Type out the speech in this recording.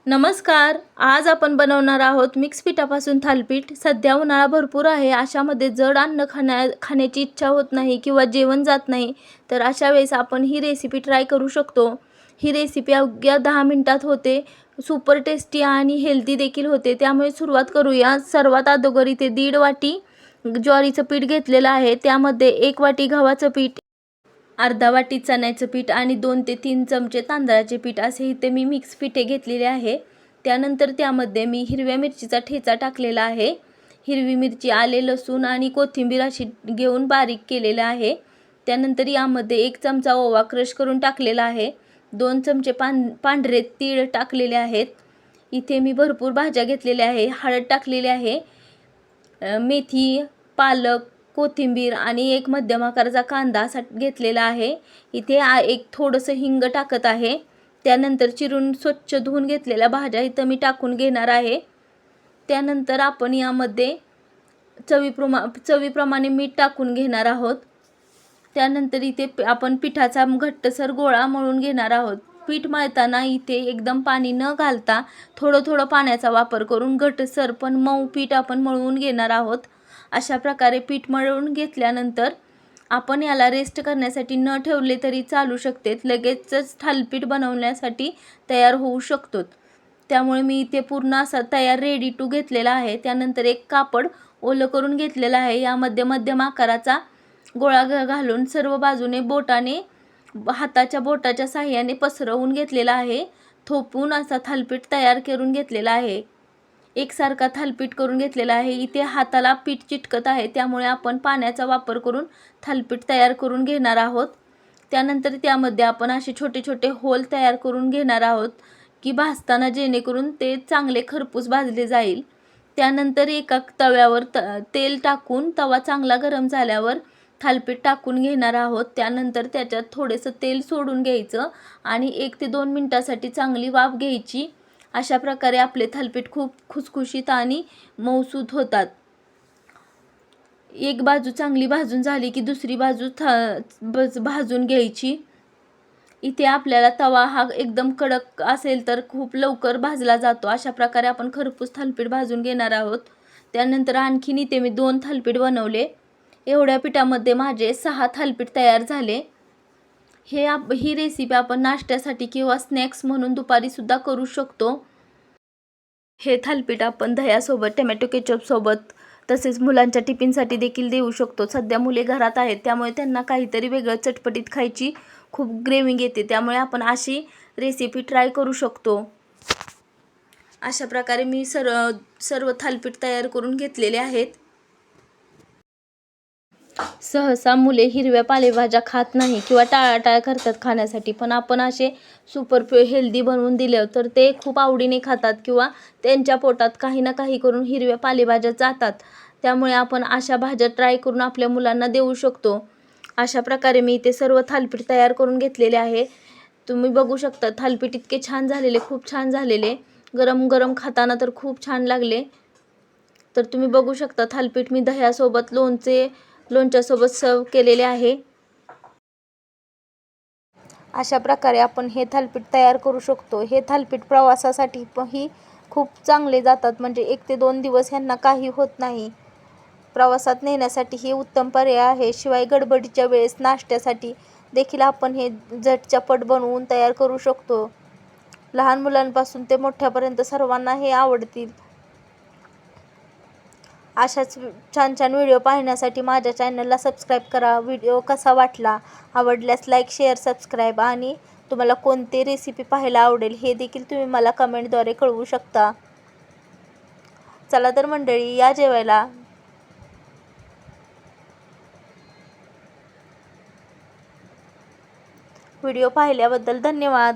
नमस्कार. आज आपण बनवणार आहोत मिक्स पिठापासून थालीपीठ. सध्या उन्हाळा भरपूर आहे. अशामध्ये जड अन्न खाण्याची इच्छा होत नाही किंवा जेवण जात नाही, तर अशा वेळेस आपण ही रेसिपी ट्राय करू शकतो. ही रेसिपी अवघ्या 10 मिनिटात होते. सुपर टेस्टी आणि हेल्दी देखील होते. त्यामुळे सुरुवात करूया. सर्वात अगोदर इथे 1.5 वाटी ज्वारीचं पीठ घेतलेलं आहे. त्यामध्ये 1 वाटी गव्हाचं पीठ, अर्धा वाटी चण्याचं पीठ आणि 2 ते 3 चमचे तांदळाचे पीठ असे इथे मी मिक्स पिठे घेतलेले आहे. त्यानंतर त्यामध्ये मी हिरव्या मिरचीचा ठेचा टाकलेला आहे. हिरवी मिरची, आले, लसूण आणि कोथिंबीर अशी घेऊन बारीक केलेलं आहे. त्यानंतर यामध्ये 1 चमचा ओवा क्रश करून टाकलेला आहे. 2 चमचे पांढरे तीळ टाकलेले आहेत. इथे मी भरपूर भाज्या घेतलेल्या आहे. हळद टाकलेली आहे. मेथी, पालक, कोथिंबीर आणि 1 मध्यम आकाराचा कांदा असा घेतलेला आहे. इथे एक थोडंसं हिंग टाकत आहे. त्यानंतर चिरून स्वच्छ धुवून घेतलेल्या भाज्या इथं मी टाकून घेणार आहे. त्यानंतर आपण यामध्ये चवीप्रमाणे मीठ टाकून घेणार आहोत. त्यानंतर इथे आपण पिठाचा घट्टसर गोळा मळून घेणार आहोत. पीठ मळताना इथे एकदम पाणी न घालता थोडं पाण्याचा वापर करून घट्टसर पण मऊ पीठ आपण मळून घेणार आहोत. अशा प्रकारे पीठ मळून घेतल्यानंतर आपण याला रेस्ट करण्यासाठी न ठेवले तरी चालू शकते. लगेचच थालीपीठ बनवण्यासाठी तयार होऊ शकतो. त्यामुळे मी इथे पूर्ण असा तयार रेडी टू घेतलेला आहे. त्यानंतर एक कापड ओलं करून घेतलेलं आहे. यामध्ये मध्यम आकाराचा गोळा घालून सर्व बाजूने हाताच्या बोटाच्या साहाय्याने पसरवून घेतलेला आहे. थोपून असा थालीपीठ तयार करून घेतलेला आहे. एकसारखा थालीपीठ करून घेतलेला आहे. इथे हाताला पीठ चिटकत आहे, त्यामुळे आपण पाण्याचा वापर करून थालीपीठ तयार करून घेणार आहोत. त्यानंतर त्यामध्ये आपण असे छोटे छोटे होल तयार करून घेणार आहोत की भाजताना जेणेकरून ते चांगले खरपूस भाजले जाईल. त्यानंतर एका तव्यावर तेल टाकून तवा चांगला गरम झाल्यावर थालीपीठ टाकून घेणार आहोत. त्यानंतर त्याच्यात थोडेसं तेल सोडून घ्यायचं आणि 1 ते 2 मिनिटासाठी चांगली वाफ घ्यायची. अशा प्रकारे आपले थालीपीठ खूप खुसखुशीत आणि मऊसूत होतात. एक बाजू चांगली भाजून झाली की दुसरी बाजू भाजून घ्यायची. इथे आपल्याला तवा हा एकदम कडक असेल तर खूप लवकर भाजला जातो. अशा प्रकारे आपण खरपूस थालीपीठ भाजून घेणार आहोत. त्यानंतर आणखीन इथे मी 2 थालीपीठ बनवले. एवढ्या पिठामध्ये माझे 6 थालीपीठ तयार झाले. ही रेसिपी आपण नाश्त्यासाठी किंवा स्नॅक्स म्हणून दुपारी सुद्धा करू शकतो. हे थालीपीठ आपण दह्यासोबत, टोमॅटो केचपसोबत तसेच मुलांच्या टिफिनसाठी देखील देऊ शकतो. सध्या मुले घरात आहेत, त्यामुळे त्यांना काहीतरी वेगळं चटपटीत खायची खूप ग्रेव्हिंग येते. त्यामुळे आपण अशी रेसिपी ट्राय करू शकतो. अशा प्रकारे मी सर्व थालीपीठ तयार करून घेतलेले आहेत. सहसा मुले हिरव्या पालेभाज्या खात नाही किंवा टाळाटाळ करतात खाण्यासाठी, पण आपण असे सुपर हेल्दी बनवून दिले तर ते खूप आवडीने खातात किंवा त्यांच्या पोटात काही ना काही करून हिरव्या पालेभाज्या जातात. त्यामुळे आपण अशा भाज्या ट्राय करून आपल्या मुलांना देऊ शकतो. अशा प्रकारे मी इथे सर्व थालीपीठ तयार करून घेतलेले आहे. तुम्ही बघू शकता थालीपीठ इतके छान झालेले, खूप छान झालेले. गरम गरम खाताना तर खूप छान लागले. तर तुम्ही बघू शकता थालीपीठ मी दह्यासोबत, लोणच्यासोबत सर्व केलेले आहे. अशा प्रकारे आपण हे थालीपीठ तयार करू शकतो. हे थालीपीठ प्रवासासाठी ही खूप चांगले जातात. म्हणजे 1 ते 2 दिवस ह्यांना काही होत नाही. प्रवासात नेण्यासाठी हे उत्तम पर्याय आहे. शिवाय गडबडीच्या वेळेस नाश्त्यासाठी देखील आपण हे झटपट बनवून तयार करू शकतो. लहान मुलांपासून ते मोठ्यापर्यंत सर्वांना हे आवडतील. अशाच छान छान व्हिडिओ पाहण्यासाठी माझ्या चॅनलला सबस्क्राईब करा. व्हिडिओ कसा वाटला, आवडल्यास लाईक, शेअर, सबस्क्राईब आणि तुम्हाला कोणती रेसिपी पाहायला आवडेल हे देखील तुम्ही मला कमेंटद्वारे कळवू शकता. चला तर मंडळी, या जेवायला. व्हिडिओ पाहिल्याबद्दल धन्यवाद.